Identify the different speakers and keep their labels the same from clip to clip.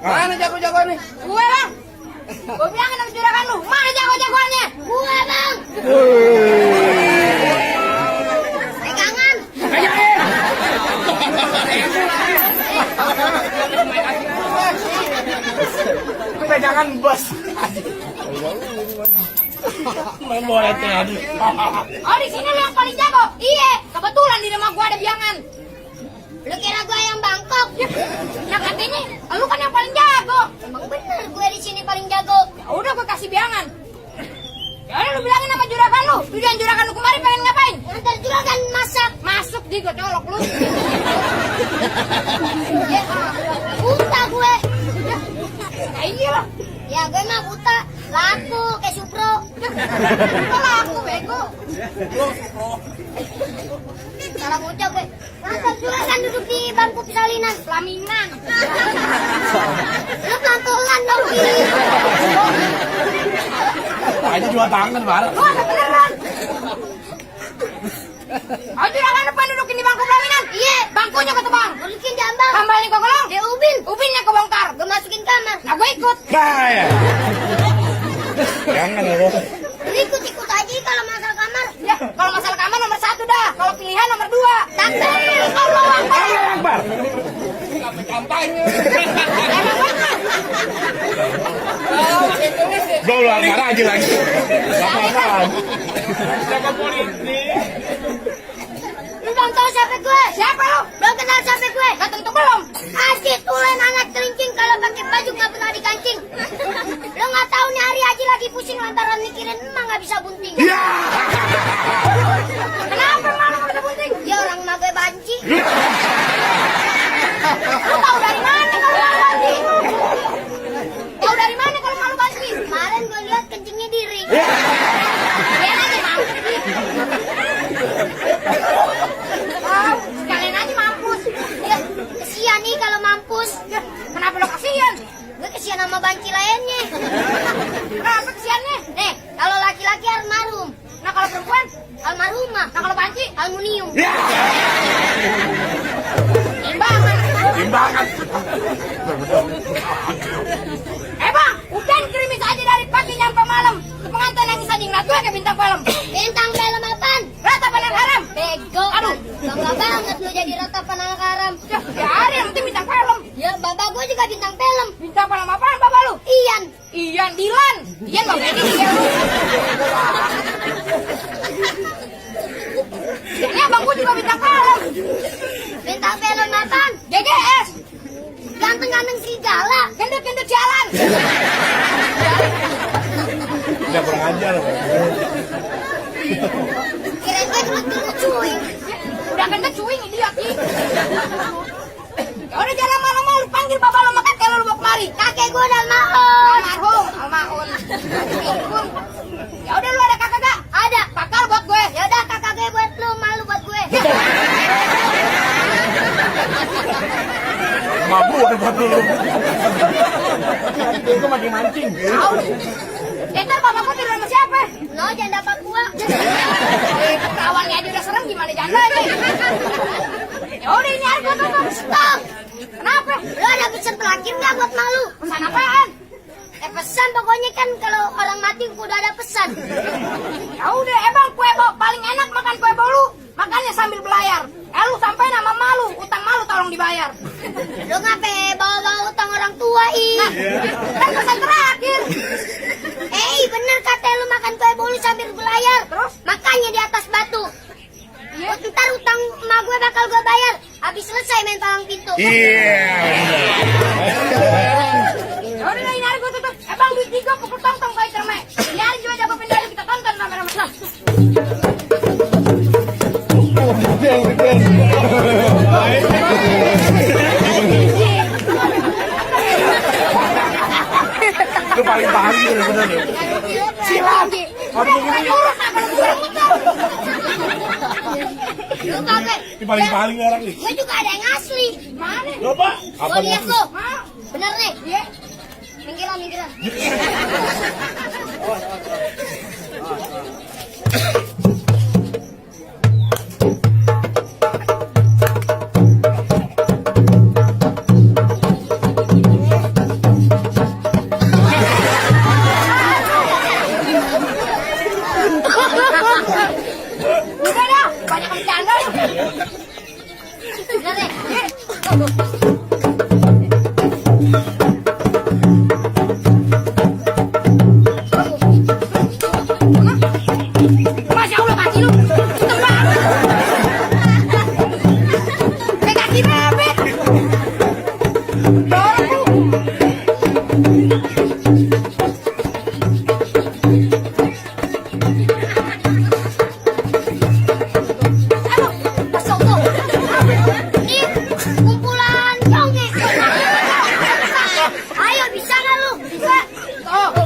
Speaker 1: Mana jago-jago nih?
Speaker 2: Gue bang. Gue bilangin sama juragan lu. Mana jago-jagoannya? Gue bang. Pegangan.
Speaker 1: Pegangan bos. Main bola tadi.
Speaker 2: Oh di sini lu yang paling jago. Iya. Kebetulan di rumah gue ada biangan. Lu kira gue yang Bangkok? Nah katanya, lu kan yang paling jago. Emang bener gue di sini paling jago. Ya udah gue kasih biangan. Ya udah lu bilangin sama juragan lu. Tujuan juragan lu kemarin pengen ngapain? Ngantar juragan masak. Masuk di gue colok lu. Ya, buta gue. Ya iyalah. Ya gue mah buta. Laku kayak Supro. Kok laku bego? Salah ngucap gue. Masa juragan duduk di bangku persalinan pelaminan. Lu pelan-pelan dong Ki.
Speaker 1: Aja dua tangan bareng.
Speaker 2: Lu ada beneran. Oh juragan depan dudukin di bangku pelaminan. Iya. Bangkunya gue tebang. Dudukin jambang. Tambahin ke kolong. Ya ubin. Ubinnya ke bongkar. Gue masukin kamar. Nah gue ikut.
Speaker 1: Nah, jangan ya, Bos.
Speaker 2: Ikut aja kalau masalah kamar. Ya, kalau masalah kamar nomor 1 dah. Kalau pilihan nomor 2. Takbir, Allahu Akbar.
Speaker 1: Allahu Akbar. Kampanye. Gol marah aja lagi. Enggak apa-apa. Jaga politik.
Speaker 2: Lu belum tahu siapa gue? Siapa lu? Belum kenal siapa gue? Gak tentu belum. Asyik tulen anak kelincing kalau pakai baju nggak pernah dikancing. Lu nggak tahu nih hari Haji lagi pusing lantaran mikirin emang nggak bisa bunting.
Speaker 1: Ya.
Speaker 2: Kenapa emang lu nggak bisa bunting? Ya orang emak gue banci. Lu tahu dari mana kalau malu banci? Tahu dari mana kalau malu banci? Kemarin gue lihat kencingnya diri. Biar aja mampus. Wow, sekalian aja mampus. Ya, kesian nih kalau mampus. Ya, kenapa lo kasian? Gue kesian sama banci lainnya. Kenapa kesiannya? Nih, kalau laki-laki almarhum. Nah kalau perempuan almarhumah. Nah kalau banci aluminium.
Speaker 1: Ya.
Speaker 2: Timbangan.
Speaker 1: Timbangan.
Speaker 2: Bang, udah kirimin aja dari pagi nyampe malam. Pengantin nangis aja ngeliat gue kayak bintang film. Bintang film apaan? Ratapan anak haram. Bego. Aduh, bangga banget lu jadi ratapan anak haram. Ya, biarin, yang penting bintang film. Ya, bapak gue juga bintang film. Bintang film apaan bapak lu? Ian. Ian, Dilan. Ian bapak ini ya lu. Ini abang gue juga bintang film. Bintang film apaan? GGS. Ganteng-ganteng serigala. Gendut-gendut jalan.
Speaker 1: Udah kurang ajar.
Speaker 2: Kirain gue gendut-gendut cuing. Udah gendut cuing idiot nih. Ya udah jangan lama-lama lu panggil bapak lu sama kakek lu bawa kemari. Kakek gue udah almarhum. Ya udah lu ada kakak gak? Ada. Bakal buat gue. Ya udah kakak gue buat lu, malu buat gue.
Speaker 1: Mabuk udah buat dulu. Itu mancing-mancing.
Speaker 2: Tahu. Ntar bapak gue tidur sama siapa? Lo jangan dapat gua. Kawannya aja udah serem gimana janda nih? Ya udah ini harga tuh. Stop. Kenapa? Lo ada pesan terakhir nggak buat malu? Pesan apaan? Pesan pokoknya kan kalau orang mati udah ada pesan. Ya udah emang kue paling enak makan kue bolu. Makannya sambil belayar. Lu sampai nama malu, utang malu tolong dibayar. Lu ngapain bawa-bawa utang orang tua
Speaker 1: Iya.
Speaker 2: Kan pesan terakhir. Bener kata lu makan kue bolu sambil belayar. Terus? Makanya di atas batu. Iya. Ntar utang emak gue bakal gue bayar. Habis selesai main palang pintu.
Speaker 1: Iya.
Speaker 2: Ya udah ini hari gue tutup. Bang duit 3 pukul tong-tong baik cermek. Ini hari juga jago pindah kita tonton rame-rame.
Speaker 1: Lu paling paham gitu bener.
Speaker 2: Silat. Udah urus apa lu Lu kagak.
Speaker 1: Ini paling orang nih.
Speaker 2: Gue juga ada yang asli. Mana?
Speaker 1: Coba.
Speaker 2: Gue lihat lu. Bener nih. Iya. Minggiran. Aduh, masuk tuh. Ini kumpulan congek. Ayo, bisa nggak lu? Bisa. Tuh.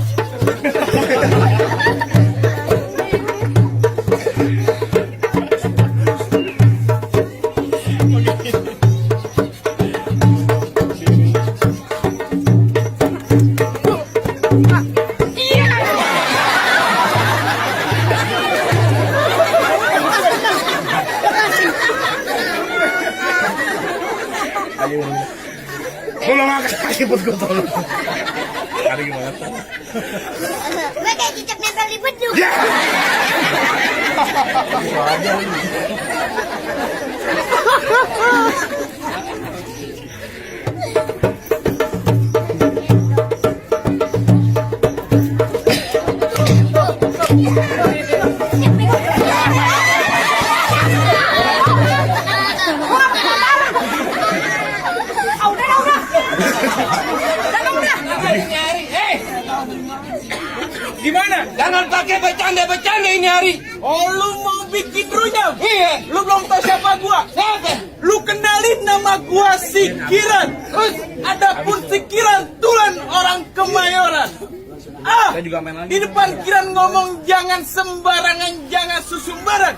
Speaker 1: Ayo. Tolong angkat kaki putku tolong. Ada gimana?
Speaker 2: Gue kayak cicak nempel di beduk.
Speaker 1: Ya.
Speaker 3: Gimana?
Speaker 4: Jangan pakai bercanda-bercanda ini hari.
Speaker 3: Oh, lu mau bikin runyam?
Speaker 4: Iya.
Speaker 3: Lu belum tahu siapa gua?
Speaker 4: Siapa?
Speaker 3: Lu kenalin nama gua Sikiran. Terus adapun Sikiran Tulen orang Kemayoran. Di depan Kiran ngomong jangan sembarangan, jangan susumbaran.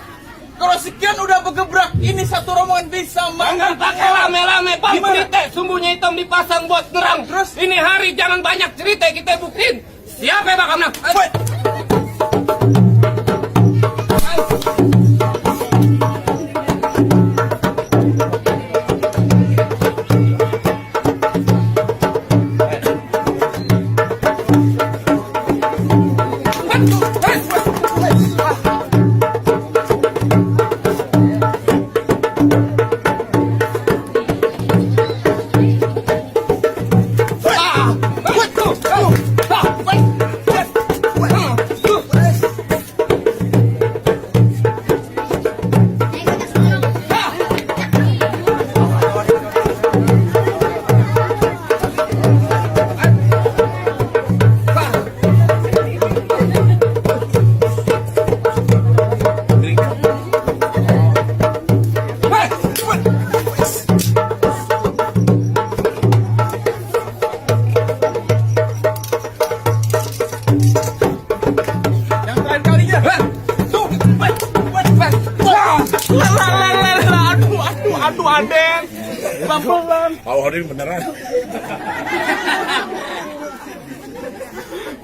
Speaker 3: Kalau Sikiran udah bergebrak, ini satu rombongan bisa
Speaker 4: Jangan pakai lame-lame bang.
Speaker 3: Gimana?
Speaker 4: Cerita sumbunya hitam dipasang buat nerang.
Speaker 3: Terus?
Speaker 4: Ini hari jangan banyak cerita, kita buktiin. Siapa yang bakal menang?
Speaker 3: Wait. Aduh, Aden. Pelan-pelan.
Speaker 1: Tahu hari ini beneran.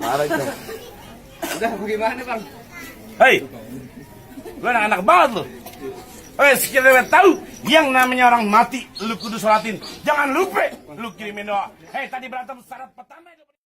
Speaker 1: Parah itu.
Speaker 4: Udah bagaimana bang?
Speaker 1: Hei, lu anak-anak banget lu. Sekiranya tahu yang namanya orang mati, lu kudu sholatin. Jangan lupa, lu kirimin doa. Hei, tadi berantem syarat pertama.